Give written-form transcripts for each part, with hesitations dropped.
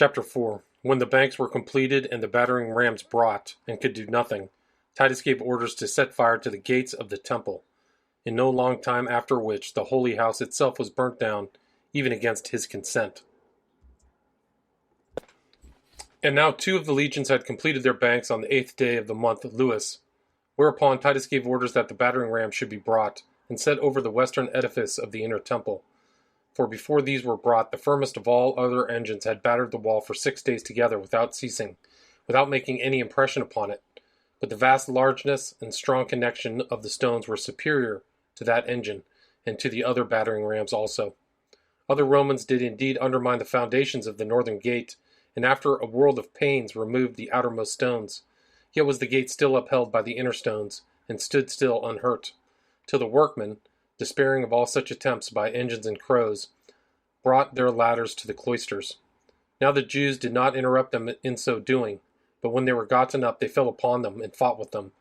Chapter 4. When the banks were completed and the battering rams brought, and could do nothing, Titus gave orders to set fire to the gates of the temple, in no long time after which the holy house itself was burnt down, even against his consent. And now 2 of the legions had completed their banks on the 8th day of the month Louis, whereupon Titus gave orders that the battering rams should be brought, and set over the western edifice of the inner temple. For before these were brought, the firmest of all other engines had battered the wall for 6 days together without ceasing, without making any impression upon it. But the vast largeness and strong connection of the stones were superior to that engine, and to the other battering rams also. Other Romans did indeed undermine the foundations of the northern gate, and after a world of pains removed the outermost stones. Yet was the gate still upheld by the inner stones, and stood still unhurt, till the workmen, despairing of all such attempts by engines and crows, brought their ladders to the cloisters. Now the Jews did not interrupt them in so doing, but when they were gotten up, they fell upon them and fought with them.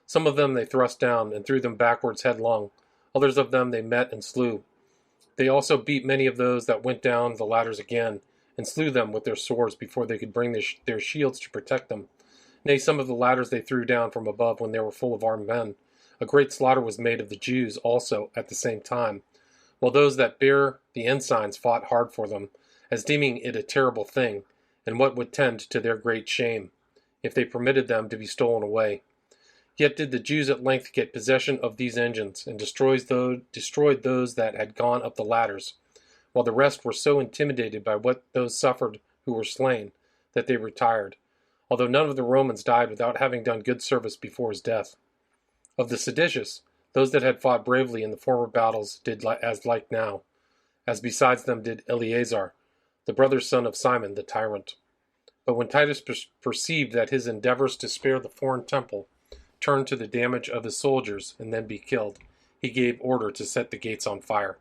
Some of them they thrust down and threw them backwards headlong. Others of them they met and slew. They also beat many of those that went down the ladders again, and slew them with their swords before they could bring their shields to protect them. Nay, some of the ladders they threw down from above when they were full of armed men. A great slaughter was made of the Jews also at the same time, while those that bear the ensigns fought hard for them, as deeming it a terrible thing, and what would tend to their great shame, if they permitted them to be stolen away. Yet did the Jews at length get possession of these engines, and destroyed those that had gone up the ladders, while the rest were so intimidated by what those suffered who were slain, that they retired, although none of the Romans died without having done good service before his death. Of the seditious, those that had fought bravely in the former battles did as like now, as besides them did Eleazar, the brother's son of Simon the tyrant. But when Titus perceived that his endeavors to spare the foreign temple turned to the damage of his soldiers and then be killed, he gave order to set the gates on fire.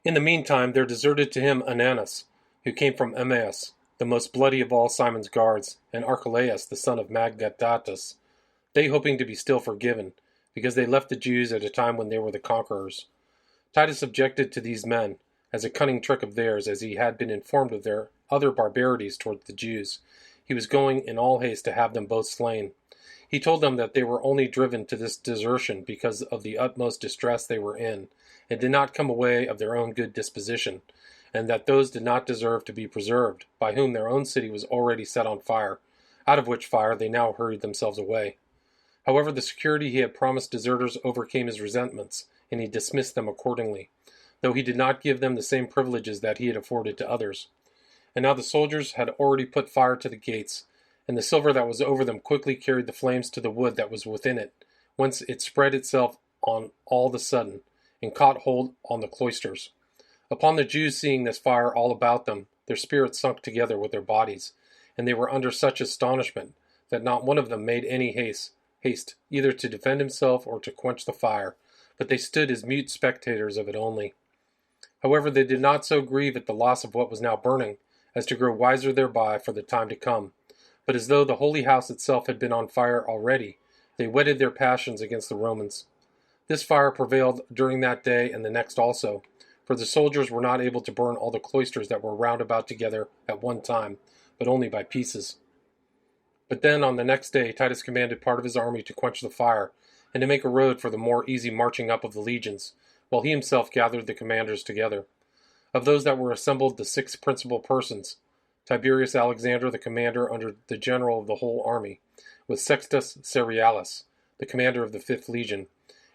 In the meantime there deserted to him Ananus, who came from Emmaus, the most bloody of all Simon's guards, and Archelaus the son of Magdadatus, they hoping to be still forgiven, because they left the Jews at a time when they were the conquerors. Titus objected to these men, as a cunning trick of theirs, as he had been informed of their other barbarities towards the Jews. He was going in all haste to have them both slain. He told them that they were only driven to this desertion because of the utmost distress they were in, and did not come away of their own good disposition, and that those did not deserve to be preserved, by whom their own city was already set on fire, out of which fire they now hurried themselves away. However, the security he had promised deserters overcame his resentments, and he dismissed them accordingly, though he did not give them the same privileges that he had afforded to others. And now the soldiers had already put fire to the gates, and the silver that was over them quickly carried the flames to the wood that was within it, whence it spread itself on all the sudden, and caught hold on the cloisters. Upon the Jews seeing this fire all about them, their spirits sunk together with their bodies, and they were under such astonishment that not one of them made any haste, either to defend himself or to quench the fire, but they stood as mute spectators of it only. However, they did not so grieve at the loss of what was now burning, as to grow wiser thereby for the time to come, but as though the holy house itself had been on fire already, they whetted their passions against the Romans. This fire prevailed during that day and the next also, for the soldiers were not able to burn all the cloisters that were round about together at one time, but only by pieces. But then on the next day Titus commanded part of his army to quench the fire, and to make a road for the more easy marching up of the legions, while he himself gathered the commanders together. Of those that were assembled, the 6 principal persons: Tiberius Alexander, the commander under the general of the whole army, with Sextus Cerealis, the commander of the 5th legion,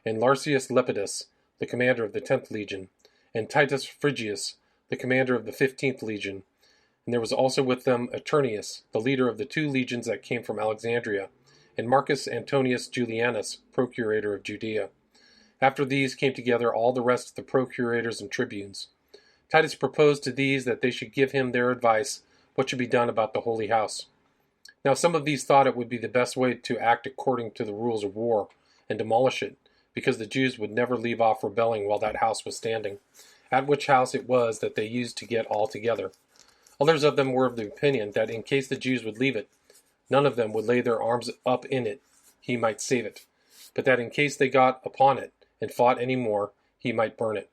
and Larsius Lepidus, the commander of the 10th legion, and Titus Phrygius, the commander of the 15th legion. And there was also with them Eternius, the leader of the 2 legions that came from Alexandria, and Marcus Antonius Julianus, procurator of Judea. After these came together all the rest of the procurators and tribunes. Titus proposed to these that they should give him their advice what should be done about the holy house. Now some of these thought it would be the best way to act according to the rules of war, and demolish it, because the Jews would never leave off rebelling while that house was standing, at which house it was that they used to get all together. Others of them were of the opinion that in case the Jews would leave it, none of them would lay their arms up in it, he might save it, but that in case they got upon it and fought any more, he might burn it.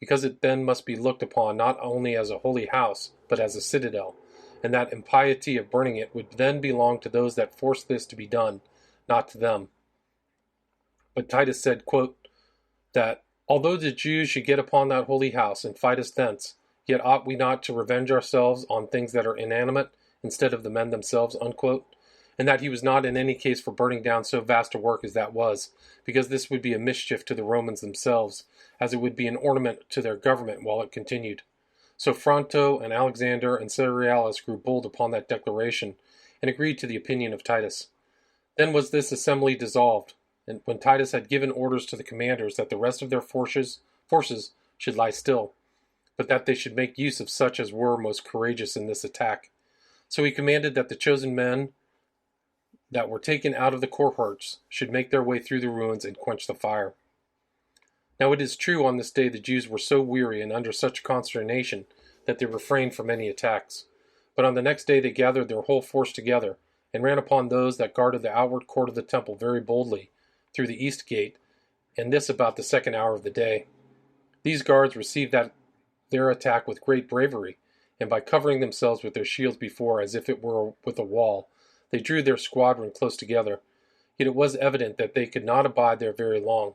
because it then must be looked upon not only as a holy house, but as a citadel, and that impiety of burning it would then belong to those that forced this to be done, not to them. But Titus said, quote, that although the Jews should get upon that holy house and fight us thence, yet ought we not to revenge ourselves on things that are inanimate, instead of the men themselves, unquote, and that he was not in any case for burning down so vast a work as that was, because this would be a mischief to the Romans themselves, as it would be an ornament to their government while it continued. So Fronto and Alexander and Cerealis grew bold upon that declaration, and agreed to the opinion of Titus. Then was this assembly dissolved, and when Titus had given orders to the commanders that the rest of their forces should lie still, but that they should make use of such as were most courageous in this attack. So he commanded that the chosen men that were taken out of the cohorts should make their way through the ruins and quench the fire. Now it is true on this day the Jews were so weary and under such consternation that they refrained from any attacks. But on the next day they gathered their whole force together, and ran upon those that guarded the outward court of the temple very boldly, through the east gate, and this about the 2nd hour of the day. These guards received their attack with great bravery, and by covering themselves with their shields before as if it were with a wall, they drew their squadron close together. Yet it was evident that they could not abide there very long,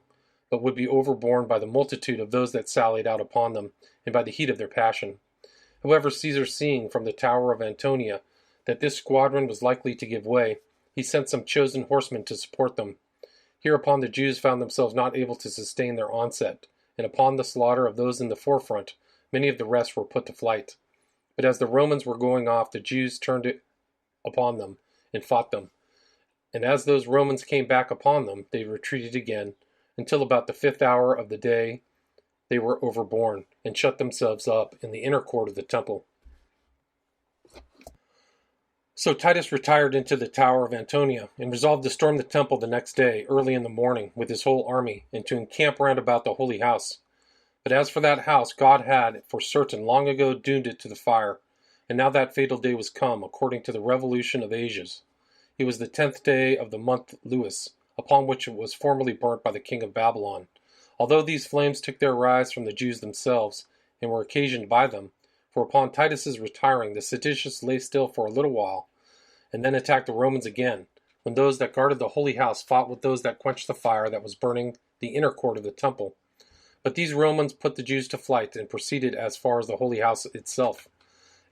but would be overborne by the multitude of those that sallied out upon them, and by the heat of their passion. However, Caesar, seeing from the tower of Antonia that this squadron was likely to give way, he sent some chosen horsemen to support them. Hereupon the Jews found themselves not able to sustain their onset, and upon the slaughter of those in the forefront, many of the rest were put to flight. But as the Romans were going off, the Jews turned it upon them, and fought them. And as those Romans came back upon them, they retreated again, until about the 5th hour of the day they were overborne, and shut themselves up in the inner court of the temple. So Titus retired into the tower of Antonia, and resolved to storm the temple the next day, early in the morning, with his whole army, and to encamp round about the holy house. But as for that house, God had, for certain, long ago doomed it to the fire, and now that fatal day was come, according to the revolution of ages. It was the 10th day of the month Louis, upon which it was formerly burnt by the king of Babylon. Although these flames took their rise from the Jews themselves, and were occasioned by them, for upon Titus's retiring, the seditious lay still for a little while, and then attacked the Romans again, when those that guarded the holy house fought with those that quenched the fire that was burning the inner court of the temple. But these Romans put the Jews to flight, and proceeded as far as the holy house itself.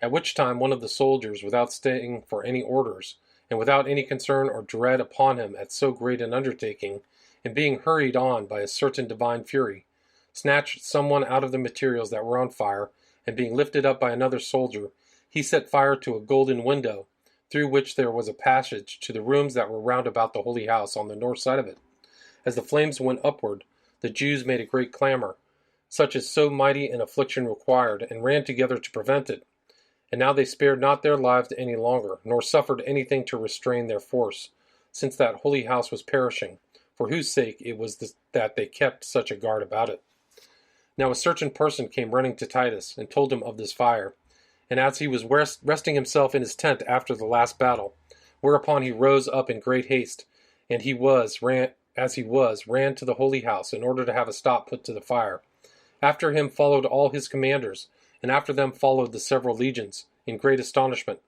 At which time one of the soldiers, without staying for any orders, and without any concern or dread upon him at so great an undertaking, and being hurried on by a certain divine fury, snatched someone out of the materials that were on fire, and being lifted up by another soldier, he set fire to a golden window, through which there was a passage to the rooms that were round about the holy house on the north side of it. As the flames went upward, the Jews made a great clamor, such as so mighty an affliction required, and ran together to prevent it. And now they spared not their lives any longer, nor suffered anything to restrain their force, since that holy house was perishing, for whose sake it was that they kept such a guard about it. Now a certain person came running to Titus, and told him of this fire, and as he was resting himself in his tent after the last battle, whereupon he rose up in great haste, and ran to the holy house, in order to have a stop put to the fire. After him followed all his commanders, and after them followed the several legions, in great astonishment.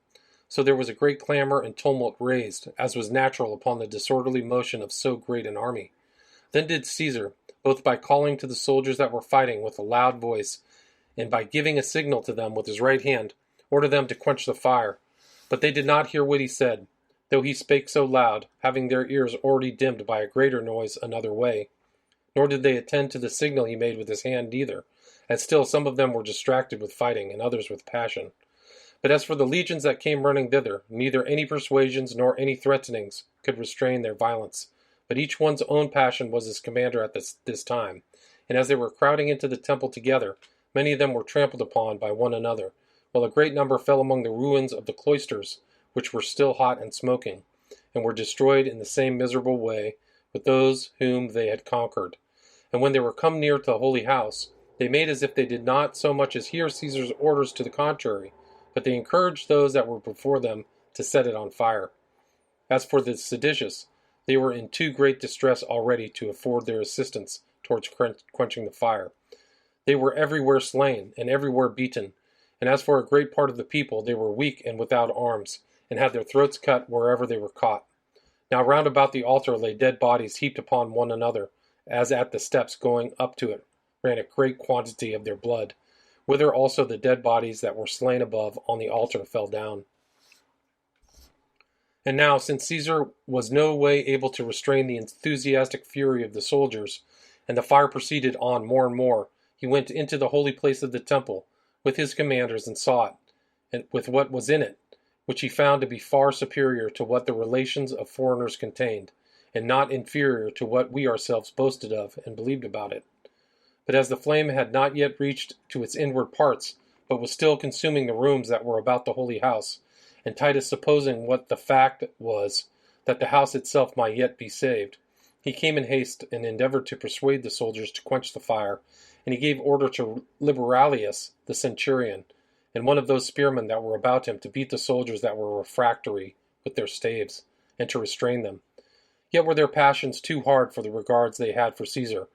So there was a great clamor and tumult raised, as was natural upon the disorderly motion of so great an army. Then did Caesar, both by calling to the soldiers that were fighting with a loud voice, and by giving a signal to them with his right hand, order them to quench the fire. But they did not hear what he said, though he spake so loud, having their ears already dimmed by a greater noise another way. Nor did they attend to the signal he made with his hand either, as still some of them were distracted with fighting, and others with passion. But as for the legions that came running thither, neither any persuasions nor any threatenings could restrain their violence, but each one's own passion was his commander at this time. And as they were crowding into the temple together, many of them were trampled upon by one another, while a great number fell among the ruins of the cloisters, which were still hot and smoking, and were destroyed in the same miserable way with those whom they had conquered. And when they were come near to the holy house, they made as if they did not so much as hear Caesar's orders to the contrary, but they encouraged those that were before them to set it on fire. As for the seditious, they were in too great distress already to afford their assistance towards quenching the fire. They were everywhere slain, and everywhere beaten. And as for a great part of the people, they were weak and without arms, and had their throats cut wherever they were caught. Now round about the altar lay dead bodies heaped upon one another, as at the steps going up to it ran a great quantity of their blood, whither also the dead bodies that were slain above on the altar fell down. And now, since Caesar was no way able to restrain the enthusiastic fury of the soldiers, and the fire proceeded on more and more, he went into the holy place of the temple with his commanders and saw it, and with what was in it, which he found to be far superior to what the relations of foreigners contained, and not inferior to what we ourselves boasted of and believed about it. But as the flame had not yet reached to its inward parts, but was still consuming the rooms that were about the holy house, and Titus supposing what the fact was, that the house itself might yet be saved, he came in haste and endeavored to persuade the soldiers to quench the fire, and he gave order to Liberalius the centurion, and one of those spearmen that were about him, to beat the soldiers that were refractory with their staves, and to restrain them. Yet were their passions too hard for the regards they had for Caesar,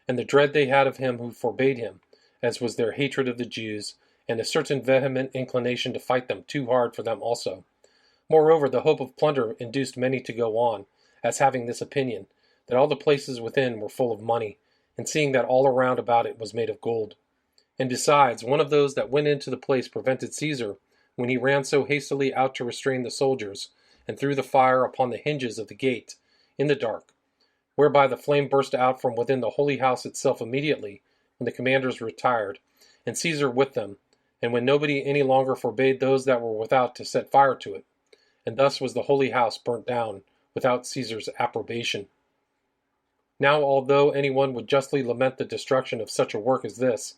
and the dread they had of him who forbade him, as was their hatred of the Jews, and a certain vehement inclination to fight them, too hard for them also. Moreover, the hope of plunder induced many to go on, as having this opinion, that all the places within were full of money, and seeing that all around about it was made of gold. And besides, one of those that went into the place prevented Caesar, when he ran so hastily out to restrain the soldiers, and threw the fire upon the hinges of the gate, in the dark, whereby the flame burst out from within the holy house itself immediately, when the commanders retired, and Caesar with them, and when nobody any longer forbade those that were without to set fire to it. And thus was the holy house burnt down, without Caesar's approbation. Now, although anyone would justly lament the destruction of such a work as this,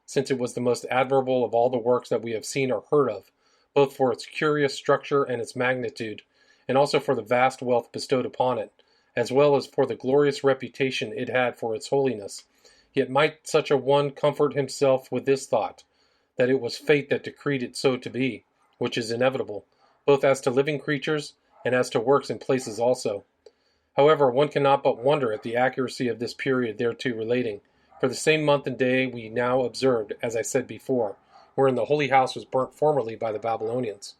since it was the most admirable of all the works that we have seen or heard of, both for its curious structure and its magnitude, and also for the vast wealth bestowed upon it, as well as for the glorious reputation it had for its holiness, yet might such a one comfort himself with this thought, that it was fate that decreed it so to be, which is inevitable, both as to living creatures and as to works and places also. However, one cannot but wonder at the accuracy of this period thereto relating, for the same month and day we now observed, as I said before, wherein the holy house was burnt formerly by the Babylonians.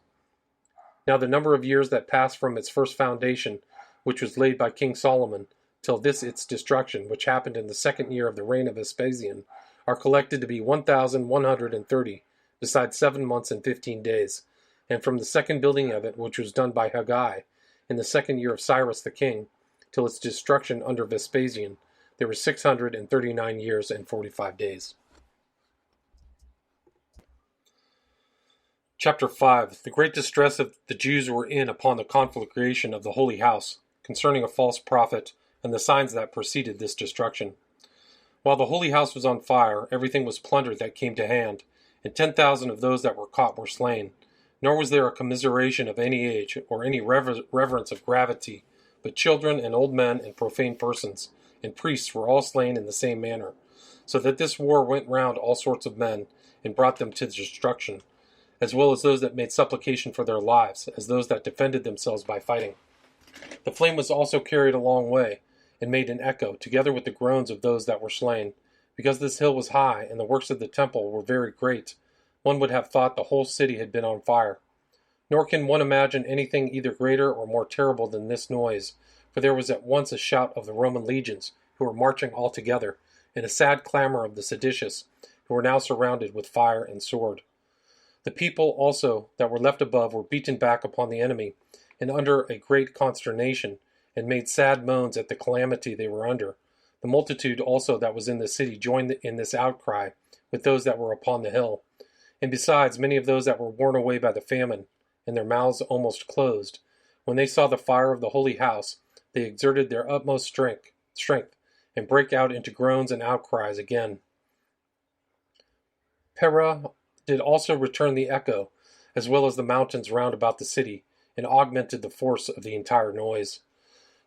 Now the number of years that passed from its first foundation, which was laid by King Solomon, till this its destruction, which happened in the 2nd year of the reign of Vespasian, are collected to be 1,130, besides 7 months and 15 days. And from the second building of it, which was done by Haggai, in the 2nd year of Cyrus the king, till its destruction under Vespasian, there were 639 years and 45 days. Chapter 5. The great distress of the Jews were in upon the conflagration of the holy house, concerning a false prophet, and the signs that preceded this destruction. While the holy house was on fire, everything was plundered that came to hand, and 10,000 of those that were caught were slain. Nor was there a commiseration of any age, or any reverence of gravity, but children and old men and profane persons, and priests were all slain in the same manner, so that this war went round all sorts of men, and brought them to destruction, as well as those that made supplication for their lives, as those that defended themselves by fighting. The flame was also carried a long way, and made an echo, together with the groans of those that were slain. Because this hill was high, and the works of the temple were very great, one would have thought the whole city had been on fire. Nor can one imagine anything either greater or more terrible than this noise, for there was at once a shout of the Roman legions, who were marching all together, and a sad clamor of the seditious, who were now surrounded with fire and sword. The people also that were left above were beaten back upon the enemy, and under a great consternation, and made sad moans at the calamity they were under. The multitude also that was in the city joined in this outcry with those that were upon the hill. And besides, many of those that were worn away by the famine, and their mouths almost closed, when they saw the fire of the holy house, they exerted their utmost strength, and brake out into groans and outcries again. Pera did also return the echo, as well as the mountains round about the city, and augmented the force of the entire noise.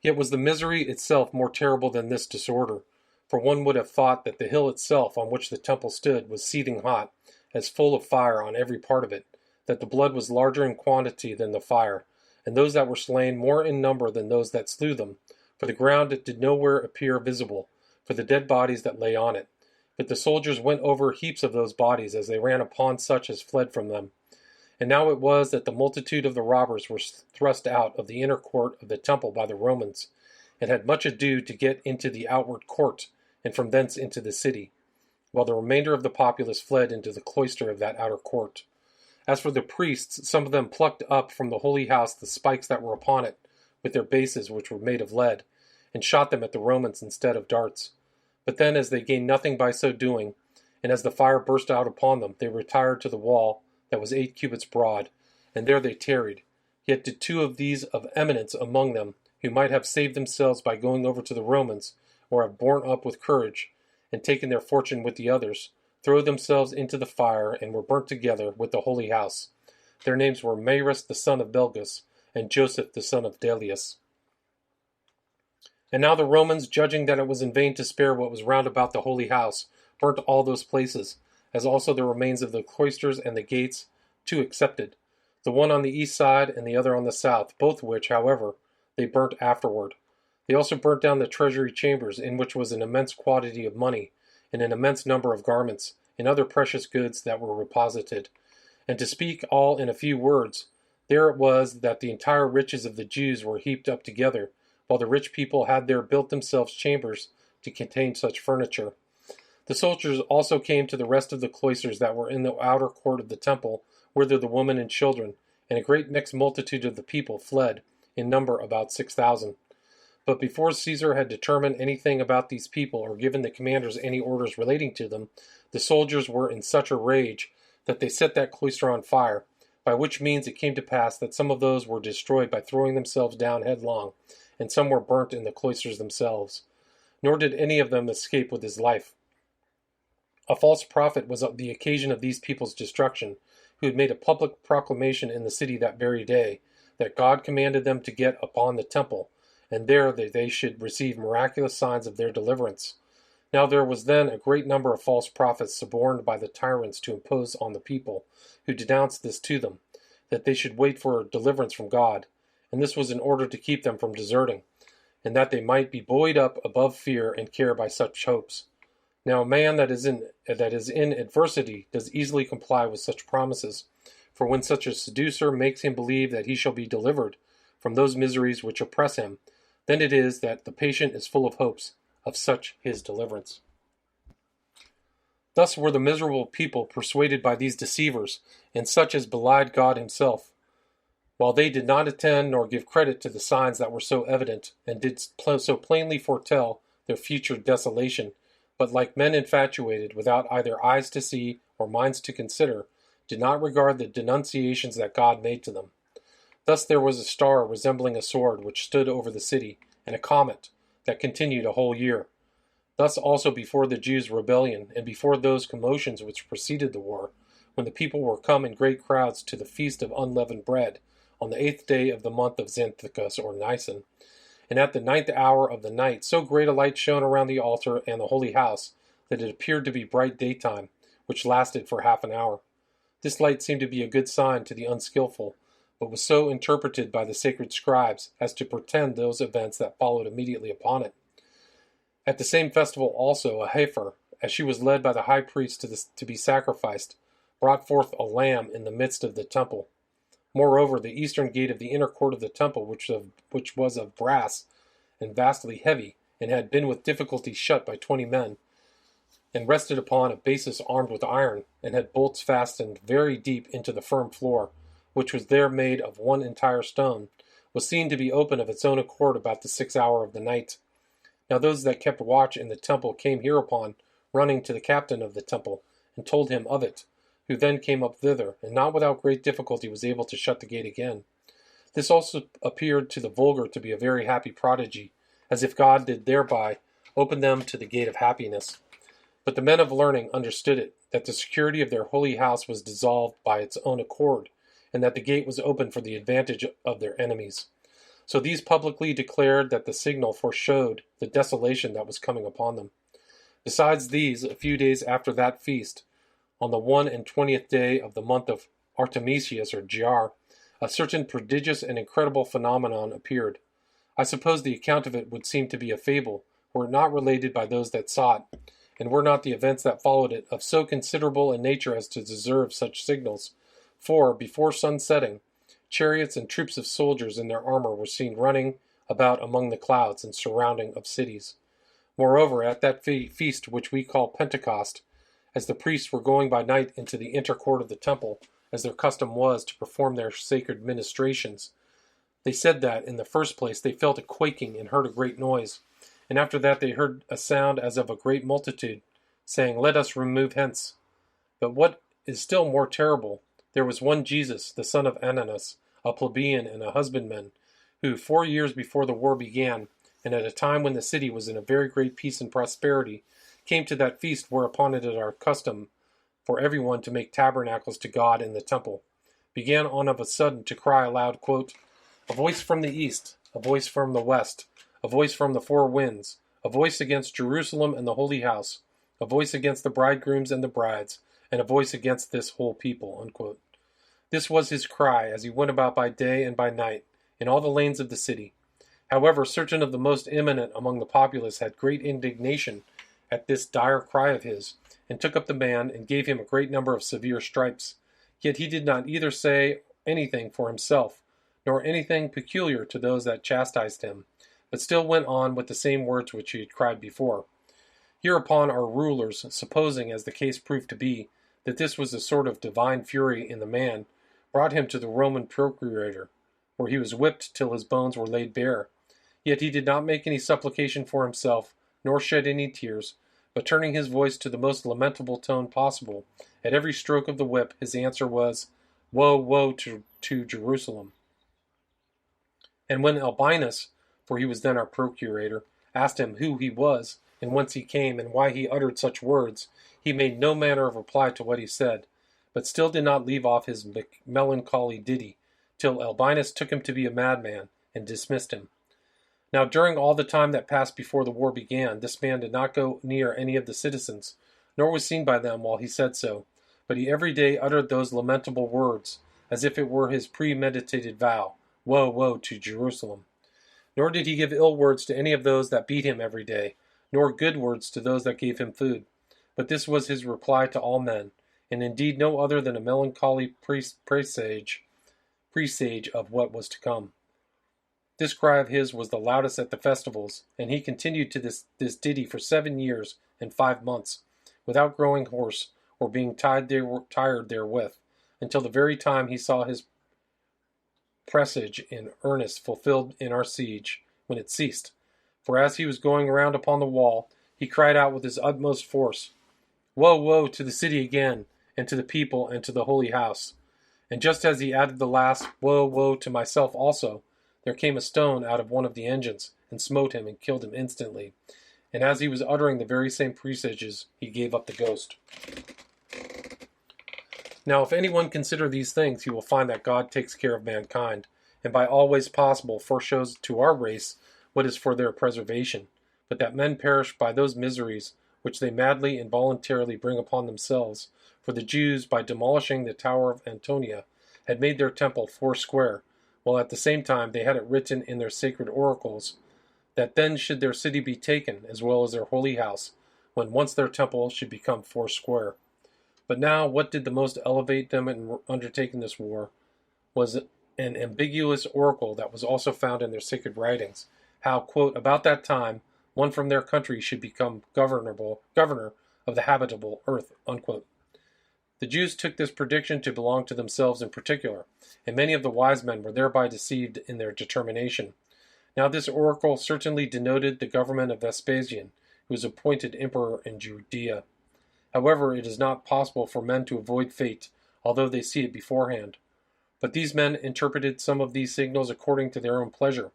Yet was the misery itself more terrible than this disorder, for one would have thought that the hill itself on which the temple stood was seething hot, as full of fire on every part of it, that the blood was larger in quantity than the fire, and those that were slain more in number than those that slew them, for the ground did nowhere appear visible, for the dead bodies that lay on it, But the soldiers went over heaps of those bodies as they ran upon such as fled from them. And now it was that the multitude of the robbers were thrust out of the inner court of the temple by the Romans, and had much ado to get into the outward court, and from thence into the city, while the remainder of the populace fled into the cloister of that outer court. As for the priests, some of them plucked up from the holy house the spikes that were upon it, with their bases which were made of lead, and shot them at the Romans instead of darts. But then, as they gained nothing by so doing, and as the fire burst out upon them, they retired to the wall that was 8 cubits broad, and there they tarried. Yet did 2 of these of eminence among them, who might have saved themselves by going over to the Romans, or have borne up with courage, and taken their fortune with the others, throw themselves into the fire, and were burnt together with the holy house. Their names were Maerus the son of Belgus, and Joseph the son of Delius. And now the Romans, judging that it was in vain to spare what was round about the holy house, burnt all those places, as also the remains of the cloisters and the gates, 2 excepted, the one on the east side and the other on the south, both which, however, they burnt afterward. They also burnt down the treasury chambers, in which was an immense quantity of money, and an immense number of garments, and other precious goods that were reposited. And to speak all in a few words, there it was that the entire riches of the Jews were heaped up together, while the rich people had there built themselves chambers to contain such furniture. The soldiers also came to the rest of the cloisters that were in the outer court of the temple, whither the women and children, and a great mixed multitude of the people fled, in number about 6,000. But before Caesar had determined anything about these people, or given the commanders any orders relating to them, the soldiers were in such a rage that they set that cloister on fire, by which means it came to pass that some of those were destroyed by throwing themselves down headlong, and some were burnt in the cloisters themselves. Nor did any of them escape with his life. A false prophet was the occasion of these people's destruction, who had made a public proclamation in the city that very day, that God commanded them to get upon the temple, and there they should receive miraculous signs of their deliverance. Now there was then a great number of false prophets suborned by the tyrants to impose on the people, who denounced this to them, that they should wait for deliverance from God, and this was in order to keep them from deserting, and that they might be buoyed up above fear and care by such hopes. Now a man that is in adversity does easily comply with such promises, for when such a seducer makes him believe that he shall be delivered from those miseries which oppress him, then it is that the patient is full of hopes of such his deliverance. Thus were the miserable people persuaded by these deceivers, and such as belied God himself, while they did not attend nor give credit to the signs that were so evident, and did so plainly foretell their future desolation, but like men infatuated, without either eyes to see or minds to consider, did not regard the denunciations that God made to them. Thus there was a star resembling a sword which stood over the city, and a comet that continued a whole year. Thus also before the Jews' rebellion, and before those commotions which preceded the war, when the people were come in great crowds to the feast of unleavened bread, on the 8th day of the month of Xanthicus or Nisan, and at the 9th hour of the night, so great a light shone around the altar and the holy house, that it appeared to be bright daytime, which lasted for half an hour. This light seemed to be a good sign to the unskillful, but was so interpreted by the sacred scribes as to portend those events that followed immediately upon it. At the same festival also, a heifer, as she was led by the high priest to be sacrificed, brought forth a lamb in the midst of the temple. Moreover, the eastern gate of the inner court of the temple, which was of brass and vastly heavy, and had been with difficulty shut by 20 men, and rested upon a basis armed with iron, and had bolts fastened very deep into the firm floor, which was there made of one entire stone, was seen to be open of its own accord about the 6th hour of the night. Now those that kept watch in the temple came hereupon, running to the captain of the temple, and told him of it, who then came up thither, and not without great difficulty was able to shut the gate again. This also appeared to the vulgar to be a very happy prodigy, as if God did thereby open them to the gate of happiness. But the men of learning understood it, that the security of their holy house was dissolved by its own accord, and that the gate was open for the advantage of their enemies. So these publicly declared that the signal foreshowed the desolation that was coming upon them. Besides these, a few days after that feast, on the 21st day of the month of Artemisius or Jar, a certain prodigious and incredible phenomenon appeared. I suppose the account of it would seem to be a fable, were it not related by those that saw it, and were not the events that followed it of so considerable a nature as to deserve such signals. For, before sunsetting, chariots and troops of soldiers in their armor were seen running about among the clouds and surrounding of cities. Moreover, at that feast which we call Pentecost, as the priests were going by night into the inner court of the temple, as their custom was to perform their sacred ministrations, they said that, in the first place, they felt a quaking and heard a great noise, and after that they heard a sound as of a great multitude, saying, Let us remove hence. But what is still more terrible, there was one Jesus, the son of Ananus, a plebeian and a husbandman, who 4 years before the war began, and at a time when the city was in a very great peace and prosperity, came to that feast whereupon it is our custom for everyone to make tabernacles to God in the temple, began on of a sudden to cry aloud, quote, A voice from the east, a voice from the west, a voice from the four winds, a voice against Jerusalem and the holy house, a voice against the bridegrooms and the brides, and a voice against this whole people, unquote. This was his cry as he went about by day and by night in all the lanes of the city. However, certain of the most eminent among the populace had great indignation at this dire cry of his, and took up the man and gave him a great number of severe stripes. Yet he did not either say anything for himself, nor anything peculiar to those that chastised him, but still went on with the same words which he had cried before. Hereupon our rulers, supposing, as the case proved to be, that this was a sort of divine fury in the man, brought him to the Roman procurator, where he was whipped till his bones were laid bare. Yet he did not make any supplication for himself, nor shed any tears, but turning his voice to the most lamentable tone possible, at every stroke of the whip his answer was, Woe, woe to Jerusalem. And when Albinus, for he was then our procurator, asked him who he was, and whence he came, and why he uttered such words, he made no manner of reply to what he said, but still did not leave off his melancholy ditty, till Albinus took him to be a madman, and dismissed him. Now during all the time that passed before the war began, this man did not go near any of the citizens, nor was seen by them while he said so, but he every day uttered those lamentable words, as if it were his premeditated vow, Woe, woe to Jerusalem. Nor did he give ill words to any of those that beat him every day, nor good words to those that gave him food. But this was his reply to all men, and indeed no other than a melancholy presage of what was to come. This cry of his was the loudest at the festivals, and he continued to this ditty for 7 years and 5 months, without growing hoarse or being tired therewith, until the very time he saw his presage in earnest fulfilled in our siege, when it ceased. For as he was going round upon the wall, he cried out with his utmost force, Woe, woe to the city again, and to the people, and to the holy house. And just as he added the last, Woe, woe to myself also, there came a stone out of one of the engines, and smote him, and killed him instantly. And as he was uttering the very same presages, he gave up the ghost. Now if anyone consider these things, he will find that God takes care of mankind, and by all ways possible foreshows to our race what is for their preservation, but that men perish by those miseries which they madly and voluntarily bring upon themselves. For the Jews, by demolishing the tower of Antonia, had made their temple 4 square, while at the same time they had it written in their sacred oracles, that then should their city be taken, as well as their holy house, when once their temple should become 4 square. But now what did the most elevate them in undertaking this war was an ambiguous oracle that was also found in their sacred writings, how, quote, about that time one from their country should become governor of the habitable earth, unquote. The Jews took this prediction to belong to themselves in particular, and many of the wise men were thereby deceived in their determination. Now this oracle certainly denoted the government of Vespasian, who was appointed emperor in Judea. However, it is not possible for men to avoid fate, although they see it beforehand. But these men interpreted some of these signals according to their own pleasure,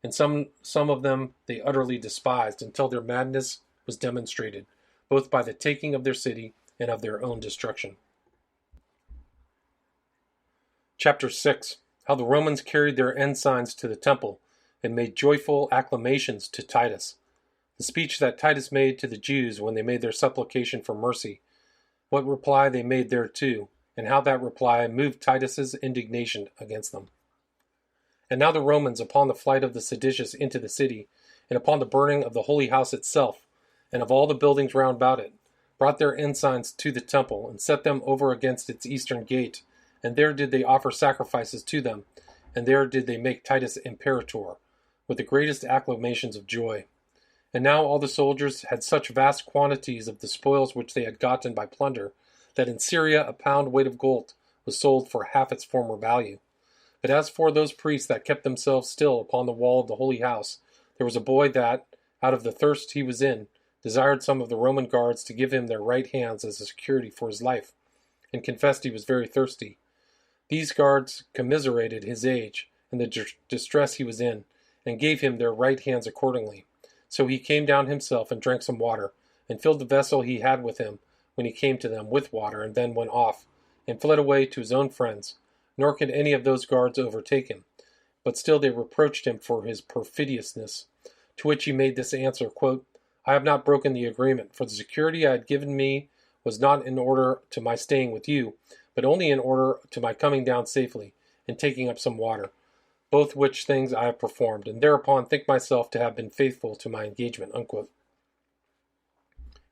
and some of them they utterly despised, until their madness was demonstrated, both by the taking of their city and of their own destruction. Chapter 6. How the Romans carried their ensigns to the temple, and made joyful acclamations to Titus. The speech that Titus made to the Jews when they made their supplication for mercy, what reply they made thereto, and how that reply moved Titus's indignation against them. And now the Romans, upon the flight of the seditious into the city, and upon the burning of the holy house itself, and of all the buildings round about it, brought their ensigns to the temple, and set them over against its eastern gate, and there did they offer sacrifices to them, and there did they make Titus imperator, with the greatest acclamations of joy. And now all the soldiers had such vast quantities of the spoils which they had gotten by plunder, that in Syria a pound weight of gold was sold for half its former value. But as for those priests that kept themselves still upon the wall of the holy house, there was a boy that, out of the thirst he was in, desired some of the Roman guards to give him their right hands as a security for his life, and confessed he was very thirsty. These guards commiserated his age and the distress he was in, and gave him their right hands accordingly. So he came down himself and drank some water, and filled the vessel he had with him when he came to them with water, and then went off, and fled away to his own friends. Nor could any of those guards overtake him, but still they reproached him for his perfidiousness. To which he made this answer, quote, I have not broken the agreement, for the security I had given me was not in order to my staying with you, but only in order to my coming down safely, and taking up some water, both which things I have performed, and thereupon think myself to have been faithful to my engagement. Unquote.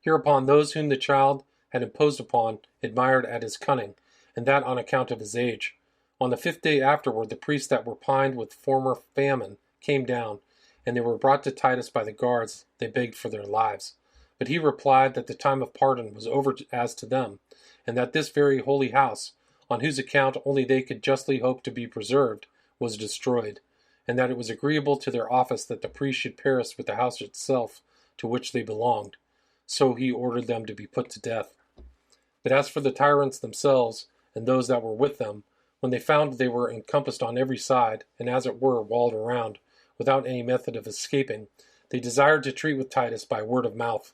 Hereupon those whom the child had imposed upon admired at his cunning, and that on account of his age. On the 5th day afterward, the priests that were pined with former famine came down, and they were brought to Titus by the guards. They begged for their lives. But he replied that the time of pardon was over as to them, and that this very holy house, on whose account only they could justly hope to be preserved, was destroyed, and that it was agreeable to their office that the priests should perish with the house itself to which they belonged. So he ordered them to be put to death. But as for the tyrants themselves, and those that were with them, when they found they were encompassed on every side, and as it were walled around, without any method of escaping, they desired to treat with Titus by word of mouth.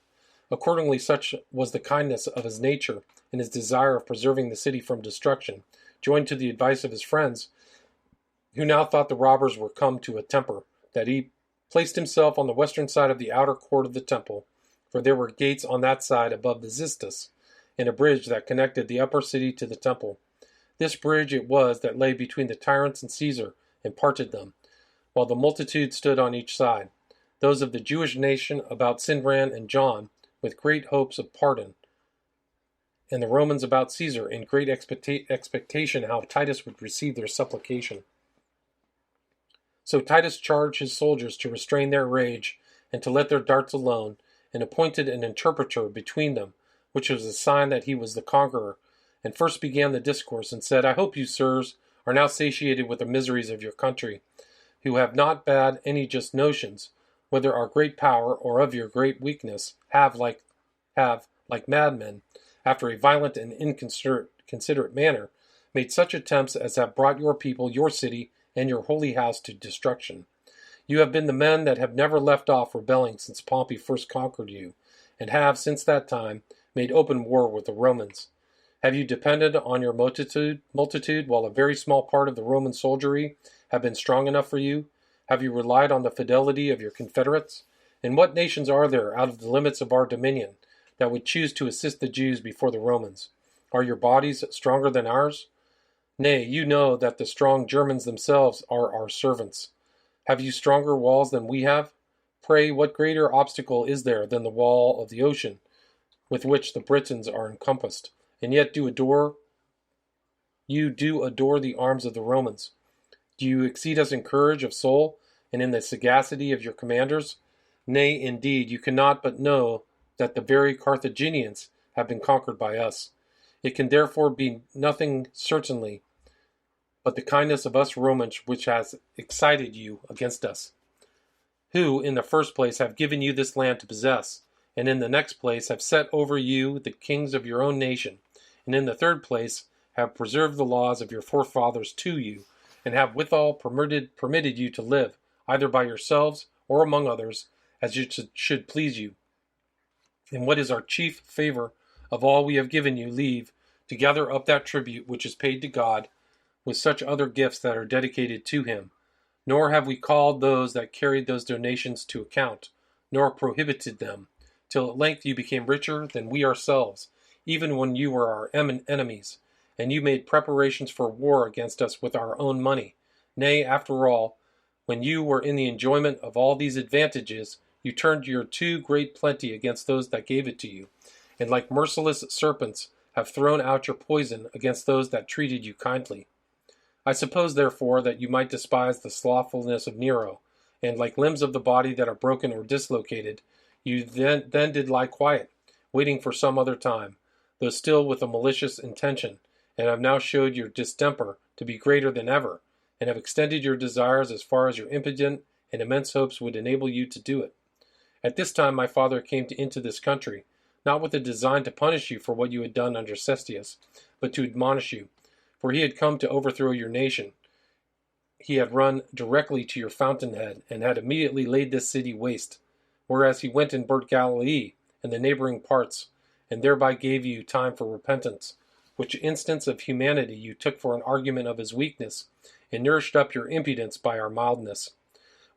Accordingly, such was the kindness of his nature, and his desire of preserving the city from destruction, joined to the advice of his friends, who now thought the robbers were come to a temper, that he placed himself on the western side of the outer court of the temple, for there were gates on that side above the Xystus, and a bridge that connected the upper city to the temple. This bridge it was that lay between the tyrants and Caesar, and parted them, while the multitude stood on each side, those of the Jewish nation about Cindran and John, with great hopes of pardon, and the Romans about Caesar in great expectation how Titus would receive their supplication. So Titus charged his soldiers to restrain their rage, and to let their darts alone, and appointed an interpreter between them, which was a sign that he was the conqueror, and first began the discourse, and said, I hope you, sirs, are now satiated with the miseries of your country, who have not bad any just notions, whether our great power or of your great weakness, have, like madmen, after a violent and inconsiderate manner, made such attempts as have brought your people, your city, and your holy house to destruction. You have been the men that have never left off rebelling since Pompey first conquered you, and have, since that time, made open war with the Romans. Have you depended on your multitude, while a very small part of the Roman soldiery have been strong enough for you? Have you relied on the fidelity of your confederates? And what nations are there out of the limits of our dominion that would choose to assist the Jews before the Romans? Are your bodies stronger than ours? Nay, you know that the strong Germans themselves are our servants. Have you stronger walls than we have? Pray, what greater obstacle is there than the wall of the ocean, with which the Britons are encompassed, and yet you do adore the arms of the Romans? Do you exceed us in courage of soul, and in the sagacity of your commanders? Nay, indeed, you cannot but know that the very Carthaginians have been conquered by us. It can therefore be nothing certainly but the kindness of us Romans which has excited you against us, who in the first place have given you this land to possess, and in the next place have set over you the kings of your own nation, and in the third place have preserved the laws of your forefathers to you, and have withal permitted you to live, either by yourselves or among others, as it should please you. And what is our chief favor of all, we have given you leave to gather up that tribute which is paid to God, with such other gifts that are dedicated to him. Nor have we called those that carried those donations to account, nor prohibited them, till at length you became richer than we ourselves, even when you were our enemies, and you made preparations for war against us with our own money. Nay, after all, when you were in the enjoyment of all these advantages, You turned your too great plenty against those that gave it to you, and like merciless serpents have thrown out your poison against those that treated you kindly. I suppose, therefore, that you might despise the slothfulness of Nero, and like limbs of the body that are broken or dislocated, you then did lie quiet, waiting for some other time, though still with a malicious intention, and have now showed your distemper to be greater than ever, and have extended your desires as far as your impotent and immense hopes would enable you to do it. At this time my father came into this country, not with a design to punish you for what you had done under Cestius, but to admonish you, for he had come to overthrow your nation. He had run directly to your fountainhead, and had immediately laid this city waste, whereas he went and burnt Galilee and the neighboring parts, and thereby gave you time for repentance, which instance of humanity you took for an argument of his weakness, and nourished up your impudence by our mildness.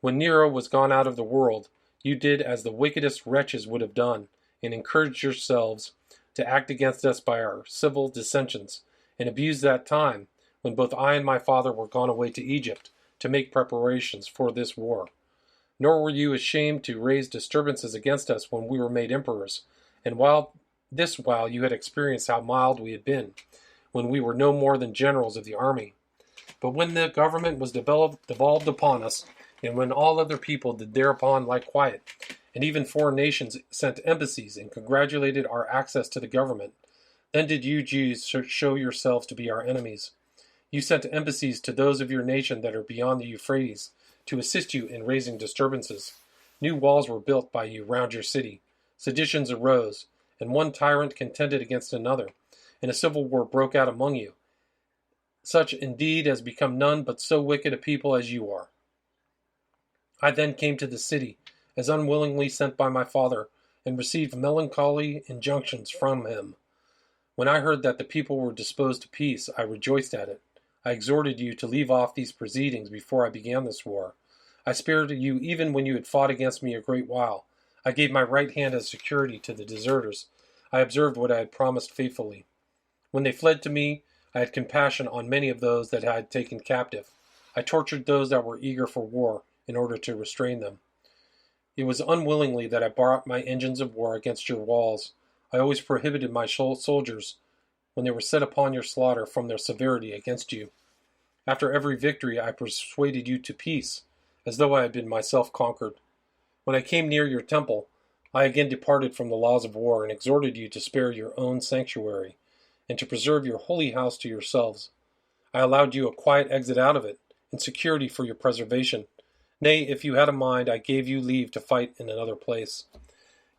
When Nero was gone out of the world, you did as the wickedest wretches would have done, and encouraged yourselves to act against us by our civil dissensions, and abused that time, when both I and my father were gone away to Egypt, to make preparations for this war. Nor were you ashamed to raise disturbances against us when we were made emperors, and while you had experienced how mild we had been, when we were no more than generals of the army. But when the government was devolved upon us, and when all other people did thereupon lie quiet, and even foreign nations sent embassies and congratulated our access to the government, then did you Jews show yourselves to be our enemies. You sent embassies to those of your nation that are beyond the Euphrates, to assist you in raising disturbances. New walls were built by you round your city. Seditions arose, and one tyrant contended against another, and a civil war broke out among you. Such indeed has become none but so wicked a people as you are. I then came to the city, as unwillingly sent by my father, and received melancholy injunctions from him. When I heard that the people were disposed to peace, I rejoiced at it. I exhorted you to leave off these proceedings before I began this war. I spared you even when you had fought against me a great while. I gave my right hand as security to the deserters. I observed what I had promised faithfully. When they fled to me, I had compassion on many of those that I had taken captive. I tortured those that were eager for war, in order to restrain them. It was unwillingly that I brought my engines of war against your walls. I always prohibited my soldiers, when they were set upon your slaughter, from their severity against you. After every victory I persuaded you to peace, as though I had been myself conquered. When I came near your temple, I again departed from the laws of war, and exhorted you to spare your own sanctuary, and to preserve your holy house to yourselves. I allowed you a quiet exit out of it, and security for your preservation. Nay, if you had a mind, I gave you leave to fight in another place.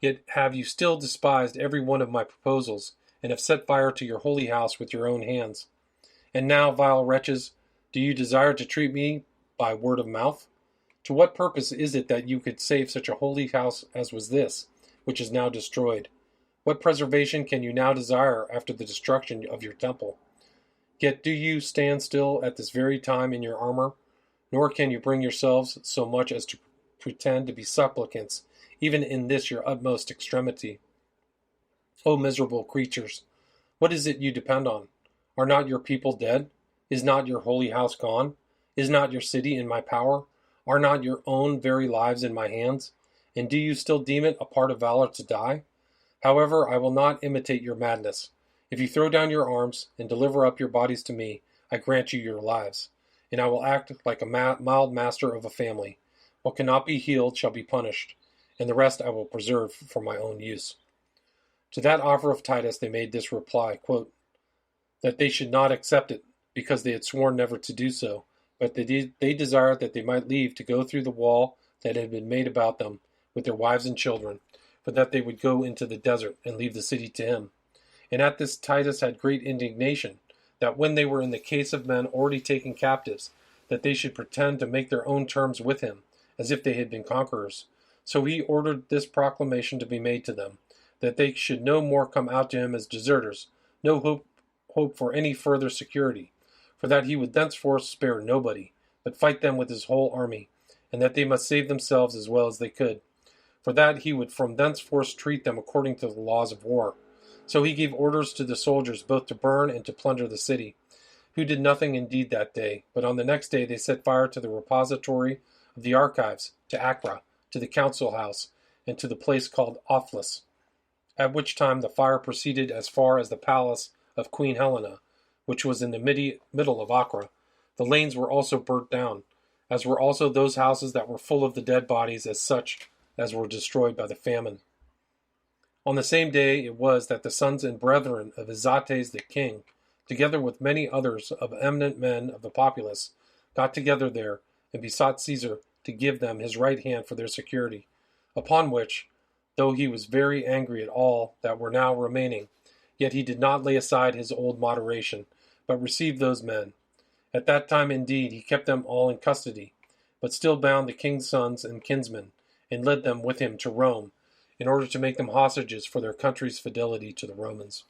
Yet have you still despised every one of my proposals, and have set fire to your holy house with your own hands. And now, vile wretches, do you desire to treat me by word of mouth? To what purpose is it that you could save such a holy house as was this, which is now destroyed? What preservation can you now desire after the destruction of your temple? Yet do you stand still at this very time in your armor? Nor can you bring yourselves so much as to pretend to be supplicants, even in this your utmost extremity. O miserable creatures, what is it you depend on? Are not your people dead? Is not your holy house gone? Is not your city in my power? Are not your own very lives in my hands? And do you still deem it a part of valor to die? However, I will not imitate your madness. If you throw down your arms and deliver up your bodies to me, I grant you your lives. And I will act like a mild master of a family. What cannot be healed shall be punished, and the rest I will preserve for my own use. To that offer of Titus they made this reply, quote, that they should not accept it, because they had sworn never to do so, but they desired that they might leave to go through the wall that had been made about them, with their wives and children, for that they would go into the desert and leave the city to him. And at this Titus had great indignation, that when they were in the case of men already taken captives, that they should pretend to make their own terms with him, as if they had been conquerors. So he ordered this proclamation to be made to them, that they should no more come out to him as deserters, no hope for any further security, for that he would thenceforth spare nobody, but fight them with his whole army, and that they must save themselves as well as they could, for that he would from thenceforth treat them according to the laws of war. So he gave orders to the soldiers both to burn and to plunder the city, who did nothing indeed that day, but on the next day they set fire to the repository of the archives, to Acra, to the council house, and to the place called Ophlus, at which time the fire proceeded as far as the palace of Queen Helena, which was in the middle of Acre. The lanes were also burnt down, as were also those houses that were full of the dead bodies as such as were destroyed by the famine. On the same day it was that the sons and brethren of Izates the king, together with many others of eminent men of the populace, got together there, and besought Caesar to give them his right hand for their security, upon which, though he was very angry at all that were now remaining, yet he did not lay aside his old moderation, but received those men. At that time indeed he kept them all in custody, but still bound the king's sons and kinsmen, and led them with him to Rome, in order to make them hostages for their country's fidelity to the Romans.